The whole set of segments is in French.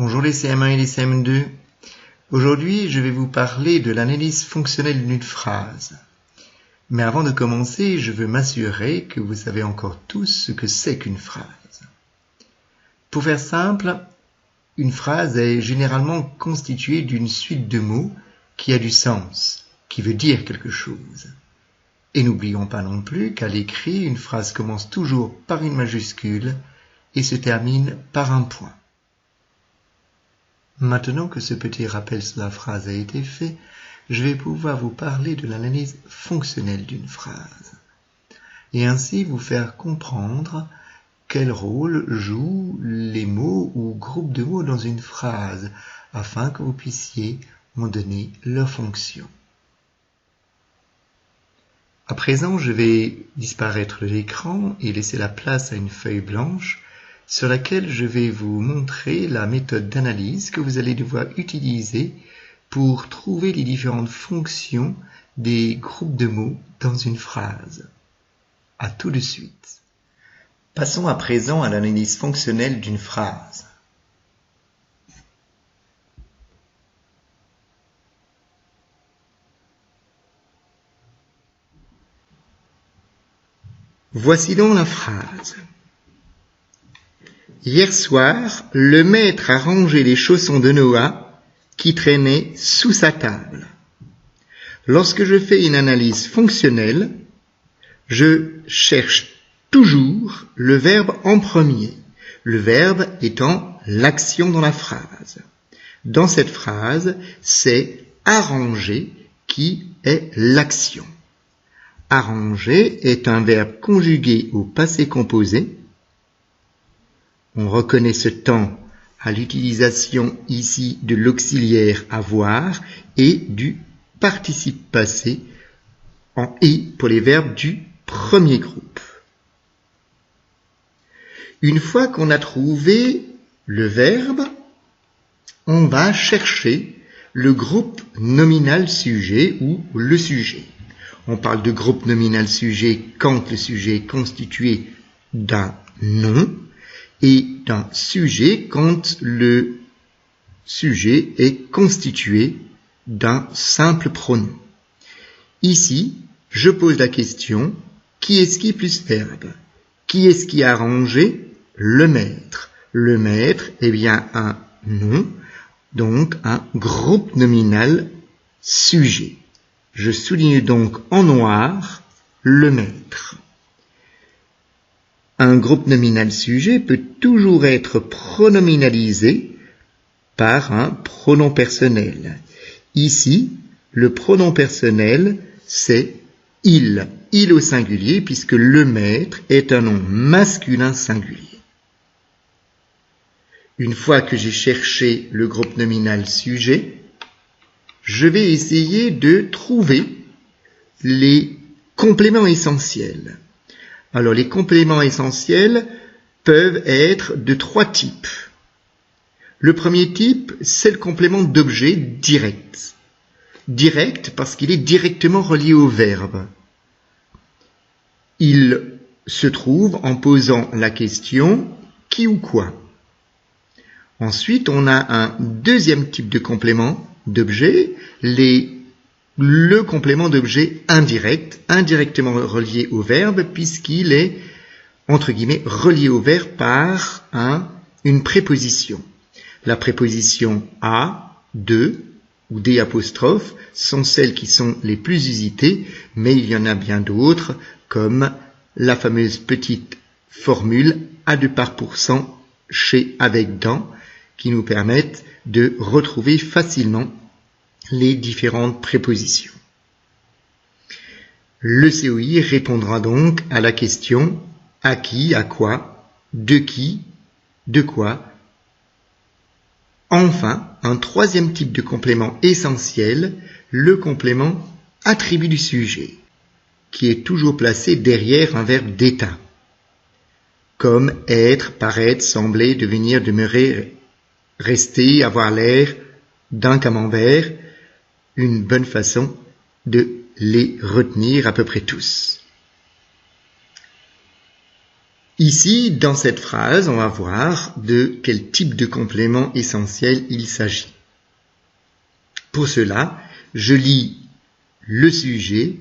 Bonjour les CM1 et les CM2. Aujourd'hui, je vais vous parler de l'analyse fonctionnelle d'une phrase. Mais avant de commencer, je veux m'assurer que vous savez encore tous ce que c'est qu'une phrase. Pour faire simple, une phrase est généralement constituée d'une suite de mots qui a du sens, qui veut dire quelque chose. Et n'oublions pas non plus qu'à l'écrit, une phrase commence toujours par une majuscule et se termine par un point. Maintenant que ce petit rappel sur la phrase a été fait, je vais pouvoir vous parler de l'analyse fonctionnelle d'une phrase et ainsi vous faire comprendre quel rôle jouent les mots ou groupes de mots dans une phrase afin que vous puissiez en donner leur fonction. À présent, je vais disparaître de l'écran et laisser la place à une feuille blanche sur laquelle je vais vous montrer la méthode d'analyse que vous allez devoir utiliser pour trouver les différentes fonctions des groupes de mots dans une phrase. À tout de suite. Passons à présent à l'analyse fonctionnelle d'une phrase. Voici donc la phrase. Hier soir, le maître a rangé les chaussons de Noah qui traînaient sous sa table. Lorsque je fais une analyse fonctionnelle, je cherche toujours le verbe en premier, le verbe étant l'action dans la phrase. Dans cette phrase, c'est arranger qui est l'action. Arranger est un verbe conjugué au passé composé. On reconnaît ce temps à l'utilisation ici de l'auxiliaire avoir et du participe passé en « et » pour les verbes du premier groupe. Une fois qu'on a trouvé le verbe, on va chercher le groupe nominal sujet ou le sujet. On parle de groupe nominal sujet quand le sujet est constitué d'un nom et d'un sujet quand le sujet est constitué d'un simple pronom. Ici, je pose la question, qui est-ce qui plus verbe? Qui est-ce qui a rangé? Le maître. Le maître est bien un nom, donc un groupe nominal sujet. Je souligne donc en noir le maître. Un groupe nominal sujet peut toujours être pronominalisé par un pronom personnel. Ici, le pronom personnel, c'est il. Il au singulier, puisque le maître est un nom masculin singulier. Une fois que j'ai cherché le groupe nominal sujet, je vais essayer de trouver les compléments essentiels. Alors, les compléments essentiels peuvent être de trois types. Le premier type, c'est le complément d'objet direct. Direct parce qu'il est directement relié au verbe. Il se trouve en posant la question « qui ou quoi ?» Ensuite, on a un deuxième type de complément d'objet, le complément d'objet indirect, indirectement relié au verbe, puisqu'il est, entre guillemets, relié au verbe par une préposition. La préposition à, de ou des apostrophes sont celles qui sont les plus usitées, mais il y en a bien d'autres, comme la fameuse petite formule à 2% chez avec dans, qui nous permettent de retrouver facilement les différentes prépositions. Le COI répondra donc à la question à qui, à quoi, de quoi. Enfin, un troisième type de complément essentiel, le complément attribut du sujet, qui est toujours placé derrière un verbe d'état, comme être, paraître, sembler, devenir, demeurer, rester, avoir l'air d'un camembert, une bonne façon de les retenir à peu près tous. Ici, dans cette phrase, on va voir de quel type de complément essentiel il s'agit. Pour cela, je lis le sujet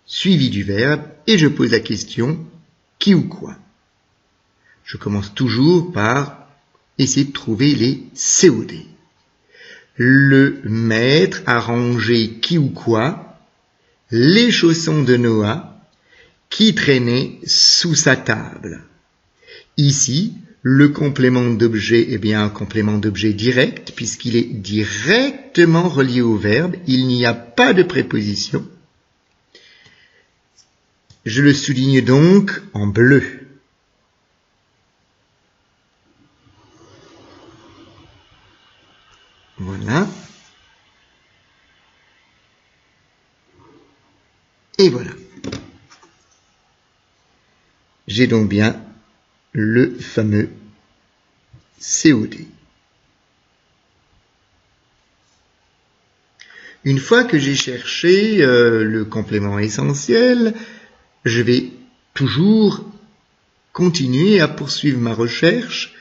suivi du verbe et je pose la question « qui ou quoi ?» Je commence toujours par essayer de trouver les COD. Le maître a rangé qui ou quoi les chaussons de Noah qui traînaient sous sa table. Ici, le complément d'objet est bien un complément d'objet direct puisqu'il est directement relié au verbe. Il n'y a pas de préposition. Je le souligne donc en bleu. Voilà. Et voilà. J'ai donc bien le fameux COD. Une fois que j'ai cherché le complément essentiel, je vais toujours continuer à poursuivre ma recherche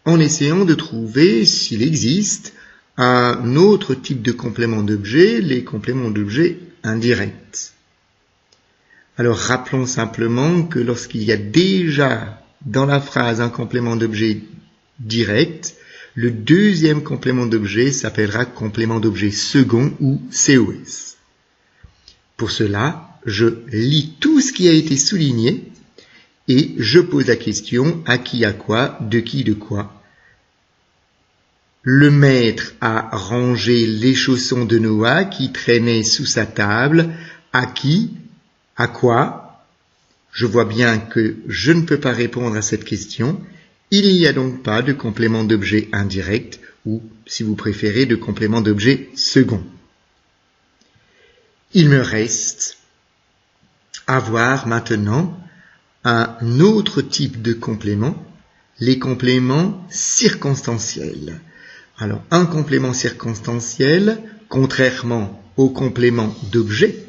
en essayant de trouver s'il existe un autre type de complément d'objet, les compléments d'objet indirects. Alors rappelons simplement que lorsqu'il y a déjà dans la phrase un complément d'objet direct, le deuxième complément d'objet s'appellera complément d'objet second ou COS. Pour cela, je lis tout ce qui a été souligné et je pose la question à qui, à quoi, de qui, de quoi. Le maître a rangé les chaussons de Noah qui traînaient sous sa table. À qui? À quoi? Je vois bien que je ne peux pas répondre à cette question. Il n'y a donc pas de complément d'objet indirect ou, si vous préférez, de complément d'objet second. Il me reste à voir maintenant un autre type de complément, les compléments circonstanciels. Alors, un complément circonstanciel, contrairement aux compléments d'objet,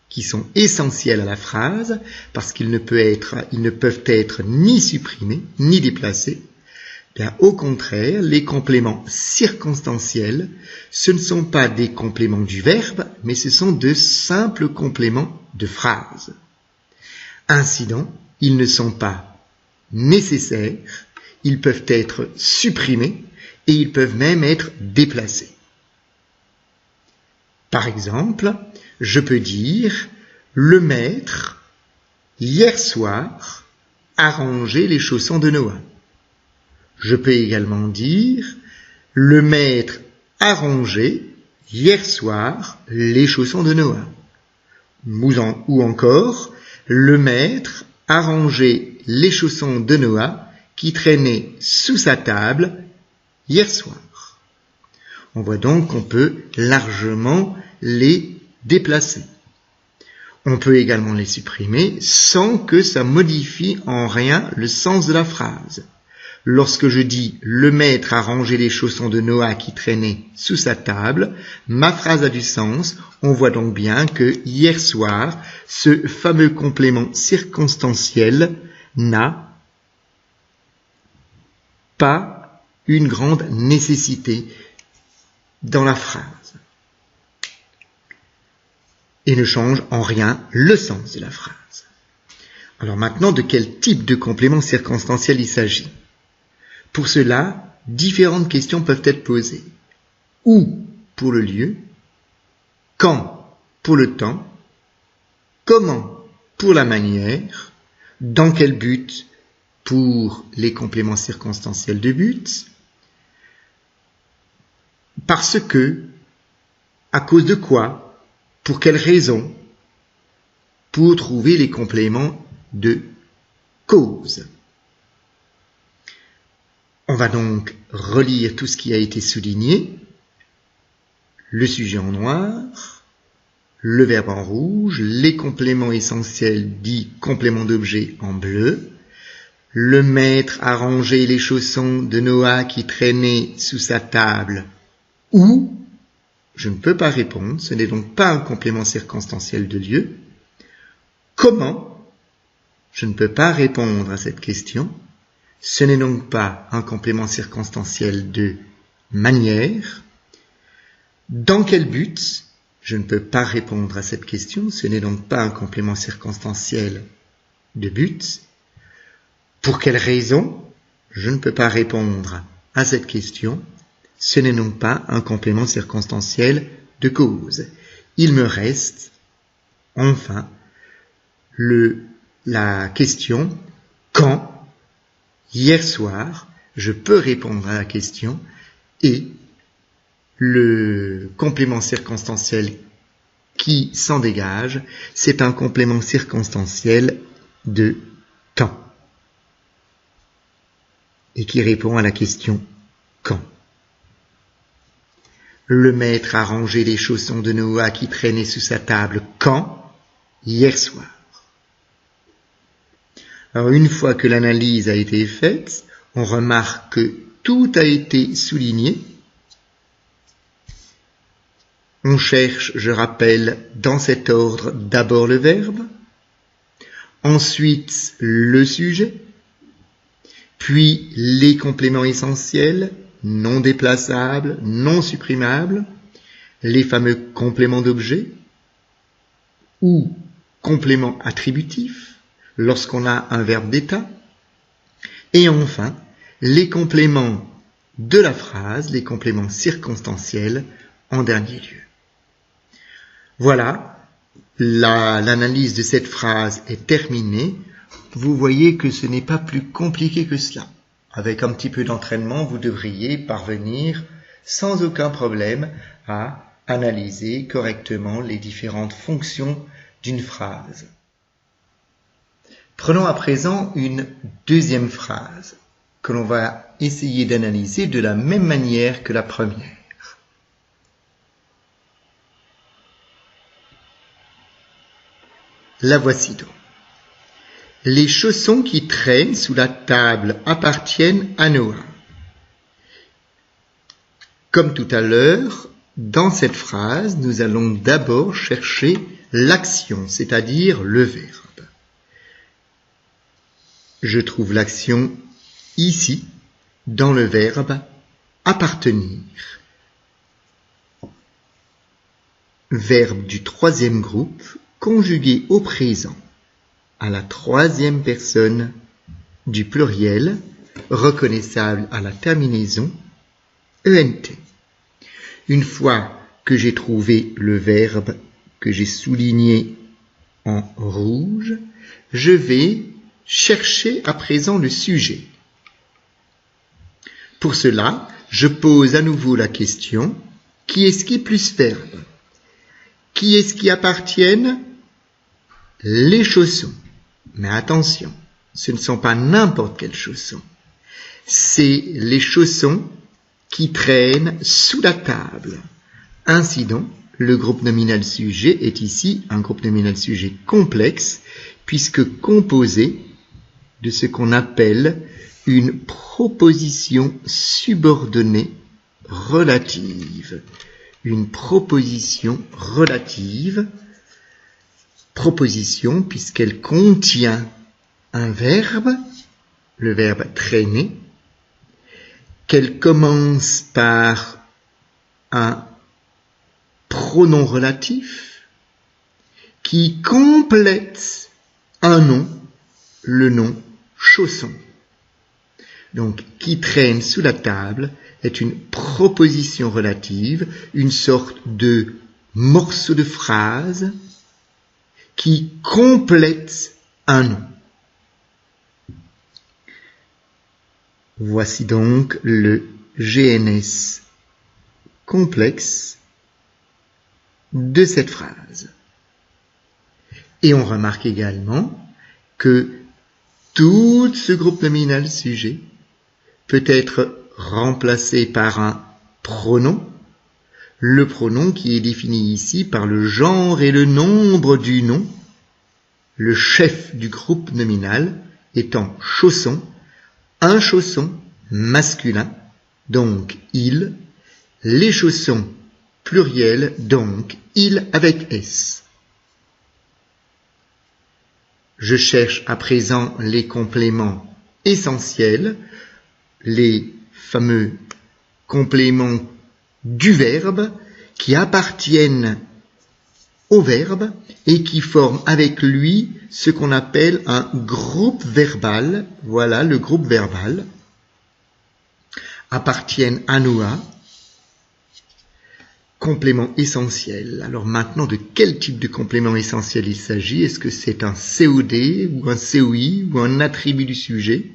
qui sont essentiels à la phrase, parce qu'ils ne peuvent être ni supprimés, ni déplacés. Bien, au contraire, les compléments circonstanciels, ce ne sont pas des compléments du verbe, mais ce sont de simples compléments de phrase. Ainsi donc, ils ne sont pas nécessaires, ils peuvent être supprimés et ils peuvent même être déplacés. Par exemple, je peux dire « Le maître, hier soir, a rangé les chaussons de Noah ». Je peux également dire « Le maître a rangé, hier soir, les chaussons de Noah ». Ou encore « Le maître a rangé les chaussons de Noah qui traînaient sous sa table hier soir ». On voit donc qu'on peut largement les déplacer. On peut également les supprimer sans que ça modifie en rien le sens de la phrase. Lorsque je dis « Le maître a rangé les chaussons de Noah qui traînaient sous sa table », ma phrase a du sens. On voit donc bien que hier soir, ce fameux complément circonstanciel n'a pas une grande nécessité dans la phrase et ne change en rien le sens de la phrase. Alors maintenant, de quel type de complément circonstanciel il s'agit? Pour cela, différentes questions peuvent être posées. Où pour le lieu, quand pour le temps, comment pour la manière, dans quel but pour les compléments circonstanciels de but, parce que, à cause de quoi, pour quelle raison, pour trouver les compléments de cause. On va donc relire tout ce qui a été souligné, le sujet en noir, le verbe en rouge, les compléments essentiels dits compléments d'objet en bleu, le maître a rangé les chaussons de Noah qui traînaient sous sa table, où, je ne peux pas répondre, ce n'est donc pas un complément circonstanciel de lieu, comment, Je ne peux pas répondre à cette question. Ce n'est donc pas un complément circonstanciel de manière. Dans quel but? Je ne peux pas répondre à cette question. Ce n'est donc pas un complément circonstanciel de but. Pour quelle raison? Je ne peux pas répondre à cette question. Ce n'est donc pas un complément circonstanciel de cause. Il me reste, enfin, la question quand, hier soir, je peux répondre à la question et le complément circonstanciel qui s'en dégage, c'est un complément circonstanciel de quand et qui répond à la question quand. Le maître a rangé les chaussons de Noah qui traînaient sous sa table quand? Hier soir. Alors une fois que l'analyse a été faite, on remarque que tout a été souligné. On cherche, je rappelle, dans cet ordre, d'abord le verbe, ensuite le sujet, puis les compléments essentiels, non déplaçables, non supprimables, les fameux compléments d'objet ou compléments attributifs lorsqu'on a un verbe d'état, et enfin les compléments de la phrase, les compléments circonstanciels en dernier lieu. Voilà, l'analyse de cette phrase est terminée. Vous voyez que ce n'est pas plus compliqué que cela. Avec un petit peu d'entraînement, vous devriez parvenir sans aucun problème à analyser correctement les différentes fonctions d'une phrase. Prenons à présent une deuxième phrase que l'on va essayer d'analyser de la même manière que la première. La voici donc. Les chaussons qui traînent sous la table appartiennent à Noah. Comme tout à l'heure, dans cette phrase, nous allons d'abord chercher l'action, c'est-à-dire le verbe. Je trouve l'action ici, dans le verbe appartenir. Verbe du troisième groupe, conjugué au présent, à la troisième personne du pluriel, reconnaissable à la terminaison ENT. Une fois que j'ai trouvé le verbe que j'ai souligné en rouge, je vais chercher à présent le sujet. Pour cela, je pose à nouveau la question, qui est-ce qui plus verbe? Qui est-ce qui appartiennent? Les chaussons. Mais attention, ce ne sont pas n'importe quels chaussons. C'est les chaussons qui traînent sous la table. Ainsi donc, le groupe nominal sujet est ici un groupe nominal sujet complexe, puisque composé de ce qu'on appelle une proposition subordonnée relative. Une proposition relative, proposition puisqu'elle contient un verbe, le verbe traîner, qu'elle commence par un pronom relatif qui complète un nom, le nom chausson. Donc, qui traîne sous la table est une proposition relative, une sorte de morceau de phrase qui complète un nom. Voici donc le GNS complexe de cette phrase. Et on remarque également que tout ce groupe nominal sujet peut être remplacé par un pronom, le pronom qui est défini ici par le genre et le nombre du nom, le chef du groupe nominal étant chausson, un chausson masculin, donc il, les chaussons pluriel, donc il avec S. Je cherche à présent les compléments essentiels, les fameux compléments du verbe qui appartiennent au verbe et qui forment avec lui ce qu'on appelle un groupe verbal. Voilà, le groupe verbal appartiennent à Noah. Complément essentiel. Alors maintenant, de quel type de complément essentiel il s'agit? Est-ce que c'est un COD ou un COI ou un attribut du sujet?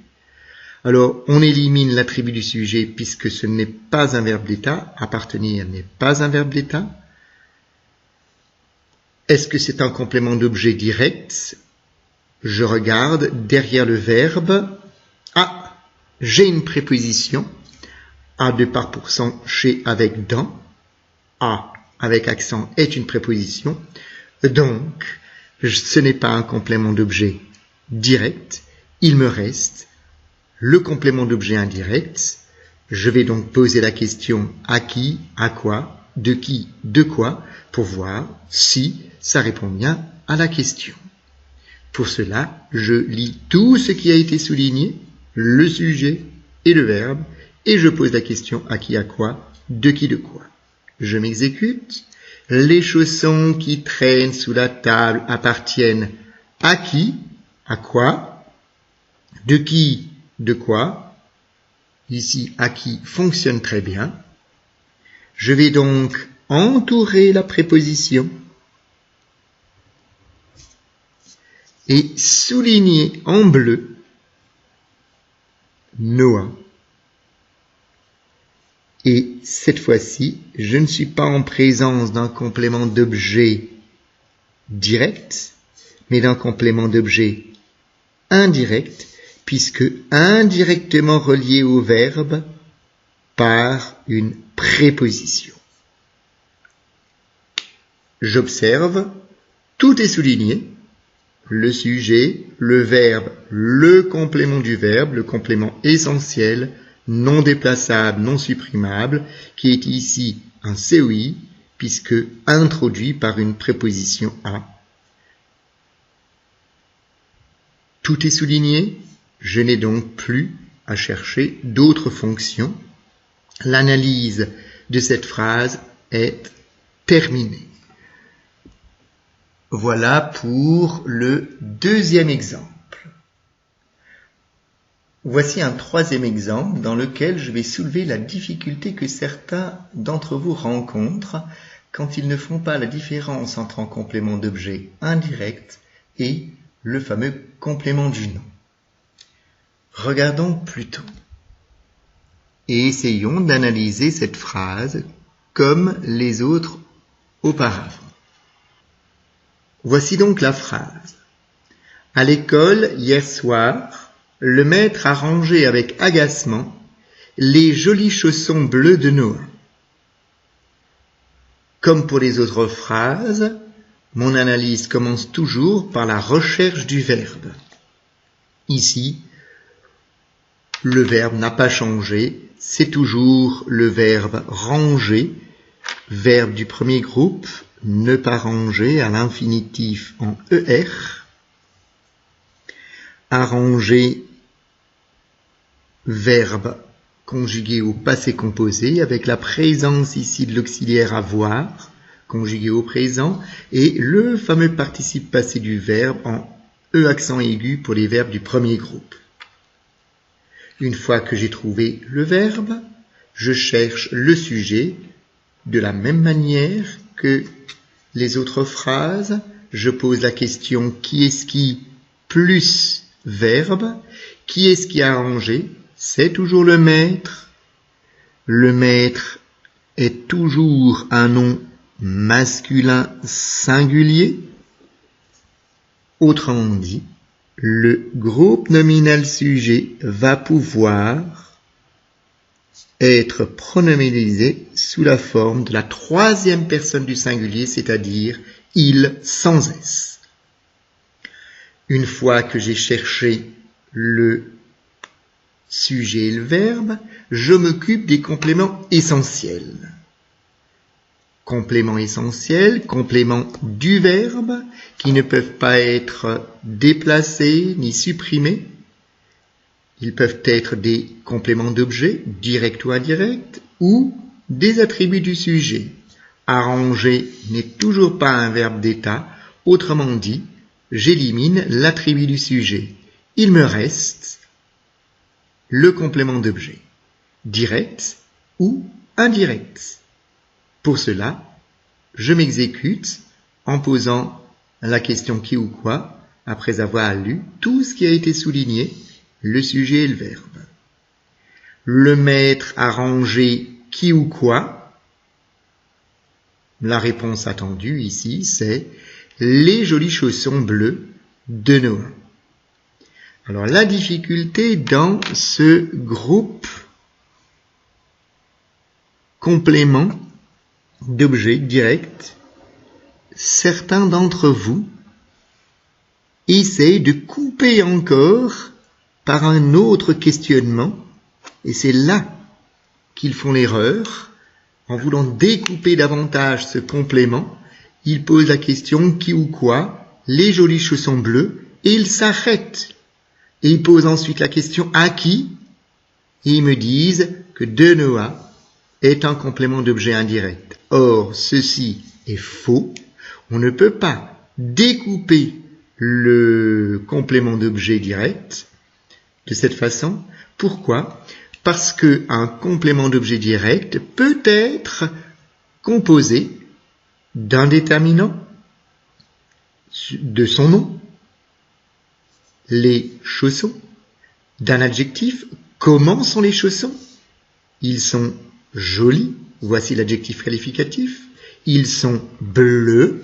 Alors, on élimine l'attribut du sujet puisque ce n'est pas un verbe d'état. Appartenir n'est pas un verbe d'état. Est-ce que c'est un complément d'objet direct? Je regarde derrière le verbe. Ah, j'ai une préposition. À de par pourcent, chez avec dans. A avec accent est une préposition. Donc, ce n'est pas un complément d'objet direct. Il me reste le complément d'objet indirect. Je vais donc poser la question à qui, à quoi, de qui, de quoi, pour voir si ça répond bien à la question. Pour cela, je lis tout ce qui a été souligné, le sujet et le verbe, et je pose la question à qui, à quoi, de qui, de quoi. Je m'exécute. Les chaussons qui traînent sous la table appartiennent à qui, à quoi, de qui, de quoi. Ici, à qui fonctionne très bien. Je vais donc entourer la préposition et souligner en bleu Noah. Et cette fois-ci, je ne suis pas en présence d'un complément d'objet direct, mais d'un complément d'objet indirect, puisque indirectement relié au verbe par une préposition. J'observe, tout est souligné, le sujet, le verbe, le complément du verbe, le complément essentiel, non déplaçable, non supprimable, qui est ici un COI, puisque introduit par une préposition à. Tout est souligné, je n'ai donc plus à chercher d'autres fonctions. L'analyse de cette phrase est terminée. Voilà pour le deuxième exemple. Voici un troisième exemple dans lequel je vais soulever la difficulté que certains d'entre vous rencontrent quand ils ne font pas la différence entre un complément d'objet indirect et le fameux complément du nom. Regardons plutôt et essayons d'analyser cette phrase comme les autres auparavant. Voici donc la phrase. À l'école, hier soir, le maître a rangé avec agacement les jolis chaussons bleus de Noah. Comme pour les autres phrases, mon analyse commence toujours par la recherche du verbe. Ici, le verbe n'a pas changé, c'est toujours le verbe ranger, verbe du premier groupe, ne pas ranger à l'infinitif en ER, arranger, verbe conjugué au passé composé avec la présence ici de l'auxiliaire avoir, conjugué au présent, et le fameux participe passé du verbe en E accent aigu pour les verbes du premier groupe. Une fois que j'ai trouvé le verbe, je cherche le sujet de la même manière que les autres phrases. Je pose la question qui est-ce qui plus verbe, qui est-ce qui a rangé? C'est toujours le maître. Le maître est toujours un nom masculin singulier. Autrement dit, le groupe nominal sujet va pouvoir être pronominalisé sous la forme de la troisième personne du singulier, c'est-à-dire il sans S. Une fois que j'ai cherché le sujet et le verbe, je m'occupe des compléments essentiels. compléments essentiels, compléments du verbe, qui ne peuvent pas être déplacés ni supprimés. Ils peuvent être des compléments d'objet, directs ou indirects, ou des attributs du sujet. Arranger n'est toujours pas un verbe d'état, autrement dit, j'élimine l'attribut du sujet. Il me reste le complément d'objet, direct ou indirect. Pour cela, je m'exécute en posant la question qui ou quoi, après avoir lu tout ce qui a été souligné, le sujet et le verbe. Le maître a rangé qui ou quoi? La réponse attendue ici, c'est les jolis chaussons bleus de Noah. Alors la difficulté dans ce groupe complément d'objets directs, certains d'entre vous essayent de couper encore par un autre questionnement, et c'est là qu'ils font l'erreur. En voulant découper davantage ce complément, ils posent la question qui ou quoi, les jolis chaussons bleus, et ils s'arrêtent. Et ils posent ensuite la question à qui, et ils me disent que de Noah est un complément d'objet indirect. Or, ceci est faux. On ne peut pas découper le complément d'objet direct de cette façon. Pourquoi ? Parce qu'un complément d'objet direct peut être composé d'un déterminant, de son nom, les chaussons, d'un adjectif, comment sont les chaussons? Ils sont jolis, voici l'adjectif qualificatif, ils sont bleus,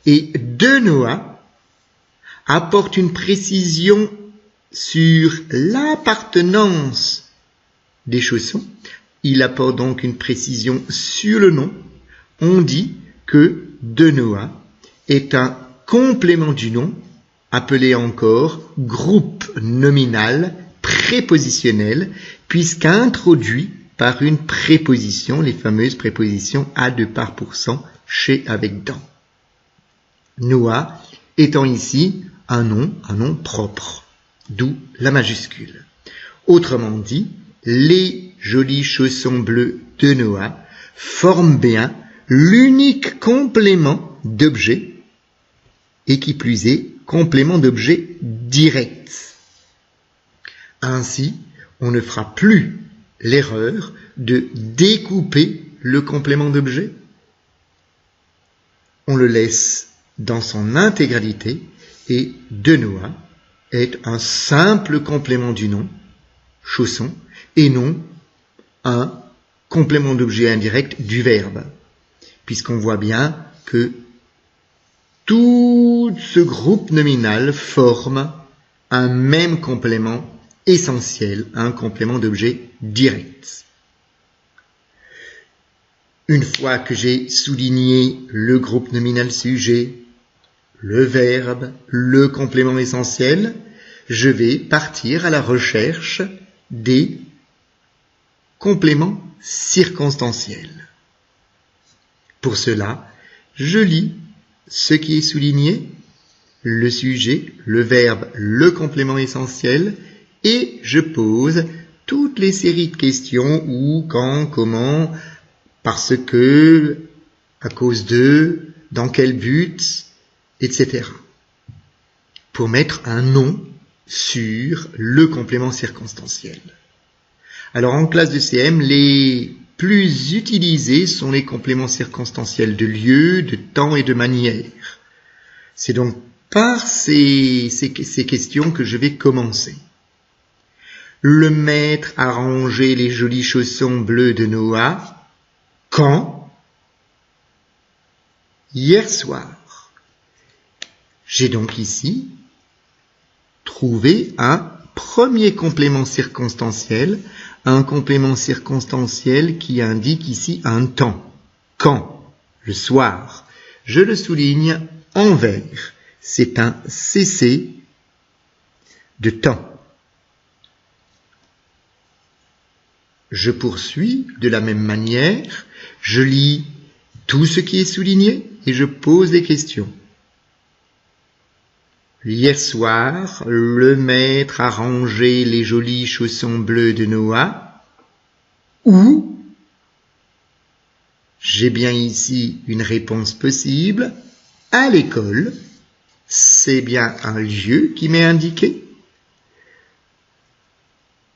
et de Noah apporte une précision sur l'appartenance des chaussons. Il apporte donc une précision sur le nom. On dit que de Noah est un complément du nom, appelé encore groupe nominal prépositionnel, puisqu'introduit par une préposition, les fameuses prépositions à de par pourcent, chez avec dans. Noah étant ici un nom propre. D'où la majuscule. Autrement dit, les jolis chaussons bleus de Noah forment bien l'unique complément d'objet, et qui plus est, complément d'objet direct. Ainsi, on ne fera plus l'erreur de découper le complément d'objet. On le laisse dans son intégralité, et de Noah est un simple complément du nom, chausson, et non un complément d'objet indirect du verbe, puisqu'on voit bien que tout ce groupe nominal forme un même complément essentiel, un complément d'objet direct. Une fois que j'ai souligné le groupe nominal sujet, le verbe, le complément essentiel, je vais partir à la recherche des compléments circonstanciels. Pour cela, je lis ce qui est souligné, le sujet, le verbe, le complément essentiel, et je pose toutes les séries de questions où, quand, comment, parce que, à cause de, dans quel but, etc. Pour mettre un nom sur le complément circonstanciel. Alors en classe de CM, les plus utilisés sont les compléments circonstanciels de lieu, de temps et de manière. C'est donc par ces questions que je vais commencer. Le maître a rangé les jolis chaussons bleus de Noah. Quand? Hier soir. J'ai donc ici trouvé un premier complément circonstanciel, un complément circonstanciel qui indique ici un temps. Quand? Le soir. Je le souligne en vert. C'est un CC de temps. Je poursuis de la même manière Je lis tout ce qui est souligné et je pose des questions. Hier soir, le maître a rangé les jolis chaussons bleus de Noah. Où? J'ai bien ici une réponse possible. À l'école. C'est bien un lieu qui m'est indiqué.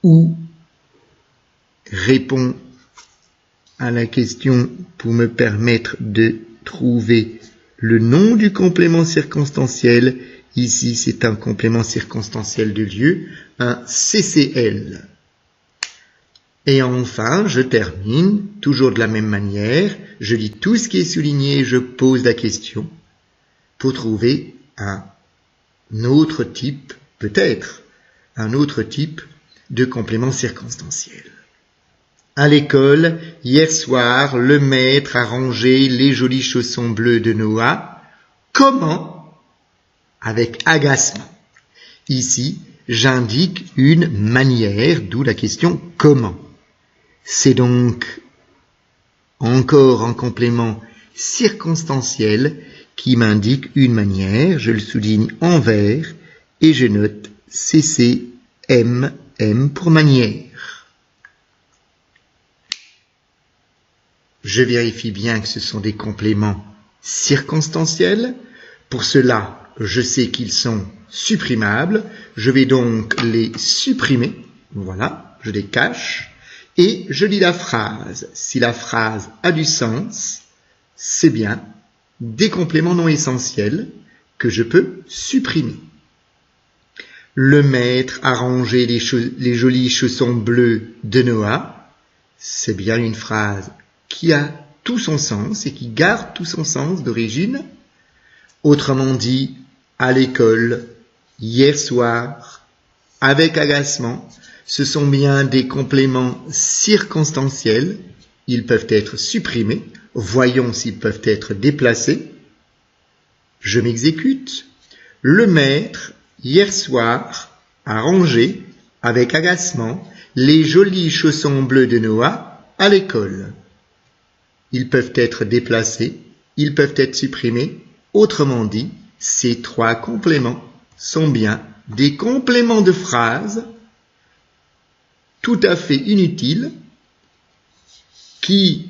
Où? Réponds à la question pour me permettre de trouver le nom du complément circonstanciel. Ici, c'est un complément circonstanciel de lieu, un CCL. Et enfin, je termine, toujours de la même manière, je lis tout ce qui est souligné et je pose la question pour trouver un autre type, peut-être, un autre type de complément circonstanciel. À l'école, hier soir, le maître a rangé les jolis chaussons bleus de Noah. Comment? Avec agacement. Ici, j'indique une manière, d'où la question comment. C'est donc encore un complément circonstanciel qui m'indique une manière, je le souligne en vert et je note CCM pour manière. Je vérifie bien que ce sont des compléments circonstanciels. Pour cela, je sais qu'ils sont supprimables. Je vais donc les supprimer. Voilà, je les cache. Et je lis la phrase. Si la phrase a du sens, c'est bien des compléments non essentiels que je peux supprimer. Le maître a rangé les jolis chaussons bleus de Noah. C'est bien une phrase qui a tout son sens et qui garde tout son sens d'origine. Autrement dit, à l'école, hier soir, avec agacement, ce sont bien des compléments circonstanciels. Ils peuvent être supprimés. Voyons s'ils peuvent être déplacés. Je m'exécute. Le maître, hier soir, a rangé, avec agacement, les jolis chaussons bleus de Noah à l'école. Ils peuvent être déplacés. Ils peuvent être supprimés. Autrement dit, ces trois compléments sont bien des compléments de phrase tout à fait inutiles qui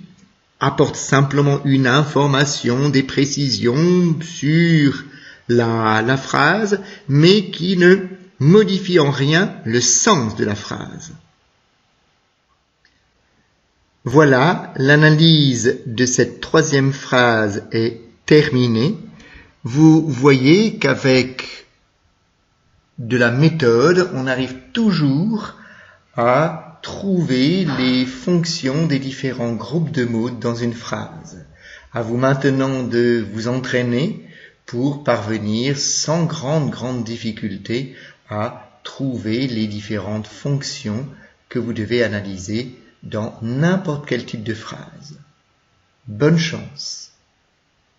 apportent simplement une information, des précisions sur la phrase, mais qui ne modifient en rien le sens de la phrase. Voilà, l'analyse de cette troisième phrase est terminée. Vous voyez qu'avec de la méthode, on arrive toujours à trouver les fonctions des différents groupes de mots dans une phrase. À vous maintenant de vous entraîner pour parvenir sans grande difficulté à trouver les différentes fonctions que vous devez analyser dans n'importe quel type de phrase. Bonne chance!